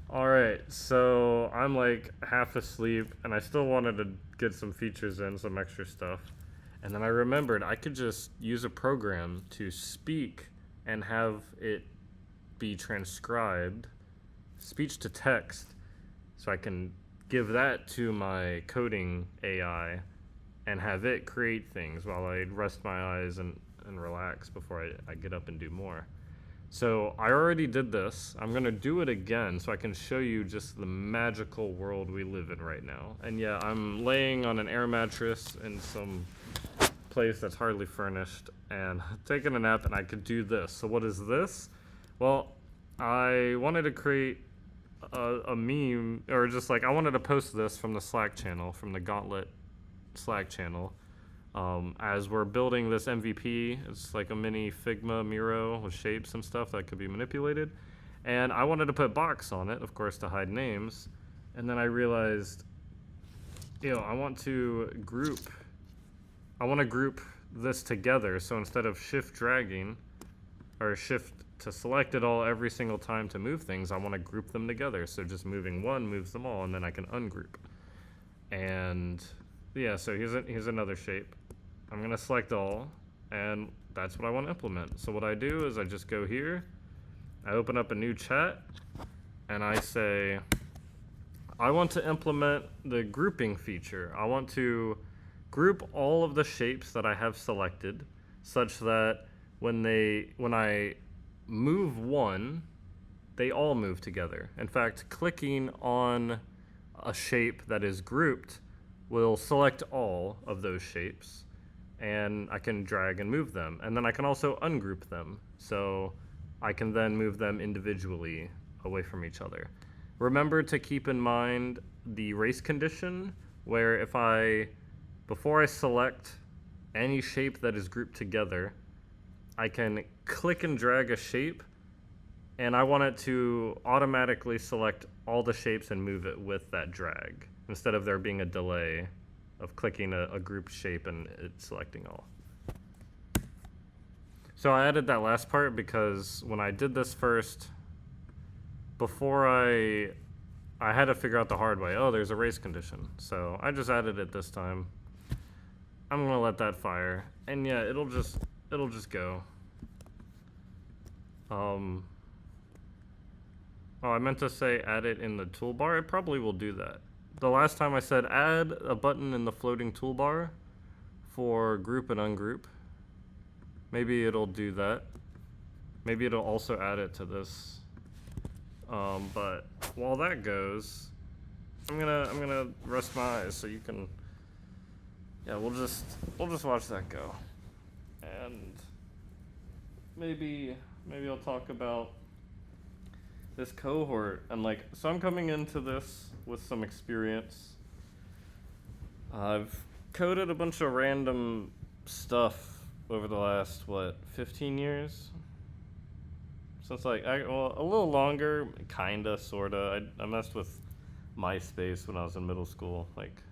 All right, so I'm like half asleep, and I still wanted to get some features in, some extra stuff. And then I remembered I could just use a program to speak and have it be transcribed, speech to text, so I can give that to my coding AI and have it create things while I rest my eyes and relax before I get up and do more. So I already did this. I'm gonna do it again so I can show you just the magical world we live in right now. And yeah, I'm laying on an air mattress in some place that's hardly furnished and taking a nap, and I could do this. So what is this? Well, I wanted to create a meme, or just like I wanted to post this from the Slack channel, from the Gauntlet Slack channel. As we're building this MVP, it's like a mini Figma Miro with shapes and stuff that could be manipulated. And I wanted to put box on it, of course, to hide names. And then I realized, I want to group this together. So instead of shift dragging or shift to select it all every single time to move things, I want to group them together. So just moving one moves them all, and then I can ungroup. And yeah, so here's another shape. I'm gonna select all, and that's what I want to implement. So what I do is I just go here, I open up a new chat, and I say, I want to implement the grouping feature. I want to group all of the shapes that I have selected such that when I move one, they all move together. In fact, clicking on a shape that is grouped will select all of those shapes, and I can drag and move them. And then I can also ungroup them. So I can then move them individually away from each other. Remember to keep in mind the race condition, where before I select any shape that is grouped together, I can click and drag a shape, and I want it to automatically select all the shapes and move it with that drag, instead of there being a delay of clicking a grouped shape and it selecting all. So I added that last part because when I did this first, before I had to figure out the hard way. Oh, there's a race condition. So I just added it this time. I'm gonna let that fire. And yeah, it'll just go. Oh, I meant to say add it in the toolbar. It probably will do that. The last time I said add a button in the floating toolbar for group and ungroup. Maybe it'll do that. Maybe it'll also add it to this. But while that goes, I'm gonna rest my eyes so you can. Yeah, we'll just watch that go, and maybe I'll talk about this cohort, and like, so I'm coming into this with some experience. I've coded a bunch of random stuff over the last 15 years. Since a little longer, kinda, sorta. I messed with MySpace when I was in middle school, like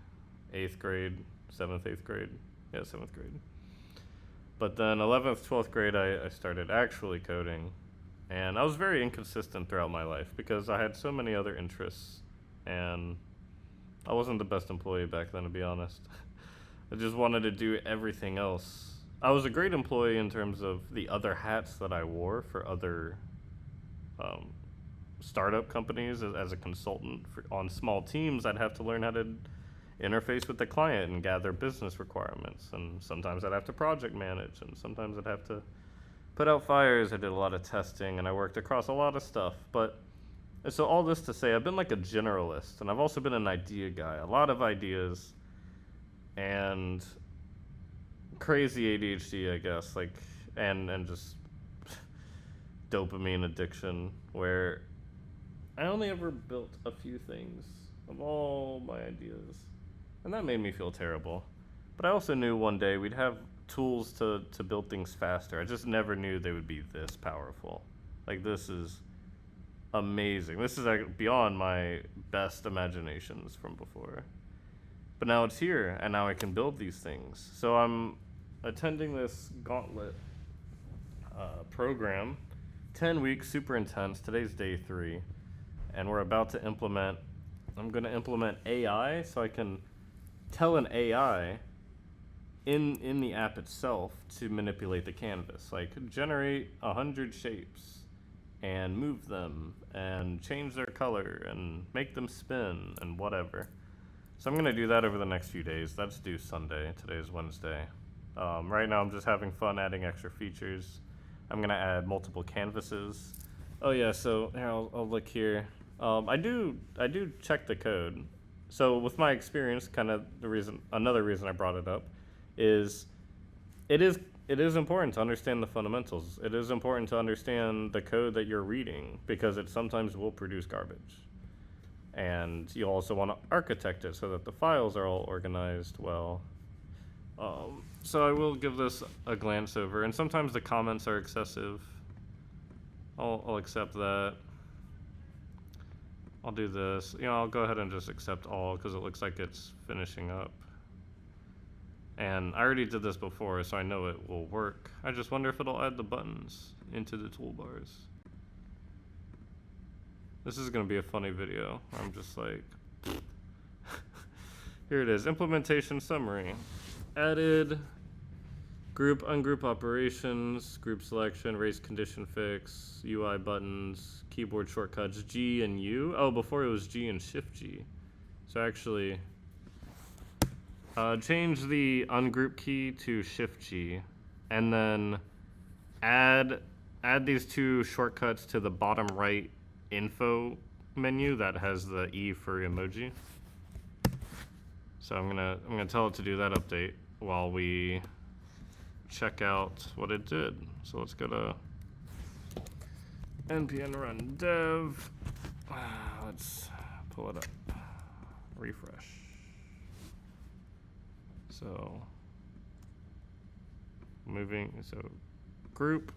8th grade, 7th, 8th grade. Yeah, 7th grade. But then 11th, 12th grade, I started actually coding. And I was very inconsistent throughout my life because I had so many other interests. And I wasn't the best employee back then, to be honest. I just wanted to do everything else. I was a great employee in terms of the other hats that I wore for other startup companies as a consultant on small teams. I'd have to learn how to interface with the client and gather business requirements, and sometimes I'd have to project manage, and sometimes I'd have to put out fires. I did a lot of testing, and I worked across a lot of stuff. But so all this to say, I've been like a generalist, and I've also been an idea guy. A lot of ideas, and crazy ADHD, I guess, like, and just dopamine addiction, where I only ever built a few things of all my ideas, and that made me feel terrible. But I also knew one day we'd have tools to build things faster. I just never knew they would be this powerful. Like, this is amazing. This is like beyond my best imaginations from before. But now it's here, and now I can build these things. So I'm attending this Gauntlet program, 10 weeks, super intense. Today's day 3. and we're about to implement, I'm going to implement AI so I can tell an AI in the app itself to manipulate the canvas. Like generate 100 shapes and move them and change their color and make them spin and whatever. So I'm going to do that over the next few days. That's due Sunday. Today's Wednesday. Right now I'm just having fun adding extra features. I'm going to add multiple canvases. Oh yeah, so here I'll look here. I do check the code. So with my experience, kind of another reason I brought it up is it is important to understand the fundamentals. It is important to understand the code that you're reading because it sometimes will produce garbage. And you also want to architect it so that the files are all organized well. So I will give this a glance over, and sometimes the comments are excessive. I'll accept that. I'll do this. I'll go ahead and just accept all because it looks like it's finishing up. And I already did this before, so I know it will work. I just wonder if it'll add the buttons into the toolbars. This is going to be a funny video. I'm just like... Here it is. Implementation summary. Added group, ungroup operations, group selection, race condition fix, UI buttons, keyboard shortcuts, G and U. Oh, before it was G and Shift G. So actually... change the ungroup key to Shift G, and then add these two shortcuts to the bottom right info menu that has the E for emoji. So I'm gonna tell it to do that update while we check out what it did. So let's go to npm run dev. Let's pull it up. Refresh. So group.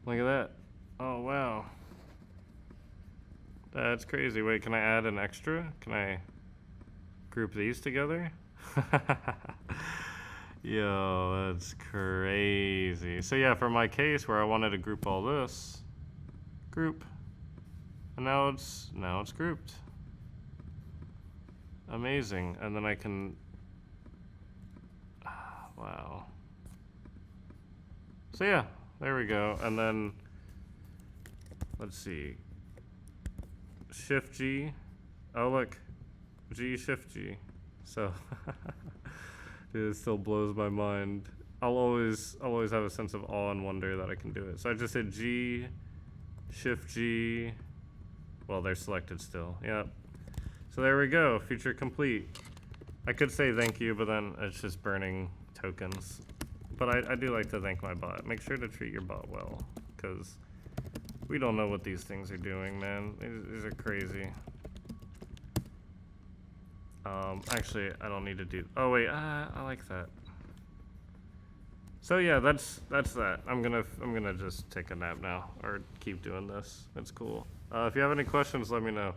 Look at that. Oh wow. That's crazy. Wait, can I add an extra? Can I group these together? Yo, that's crazy. So yeah, for my case where I wanted to group all this, group, and now it's grouped. Amazing. And then I can, wow. So yeah, there we go. And then let's see, Shift G. Oh look, G Shift G. So dude, it still blows my mind. I'll always have a sense of awe and wonder that I can do it. So I just hit G, Shift G. Well, they're selected still. Yep. So there we go, feature complete. I could say thank you, but then it's just burning tokens. But I do like to thank my bot. Make sure to treat your bot well, because we don't know what these things are doing, man. These are crazy. Actually, I don't need to do, oh wait, I like that. So yeah, that's that. I'm gonna just take a nap now, or keep doing this. It's cool. If you have any questions, let me know.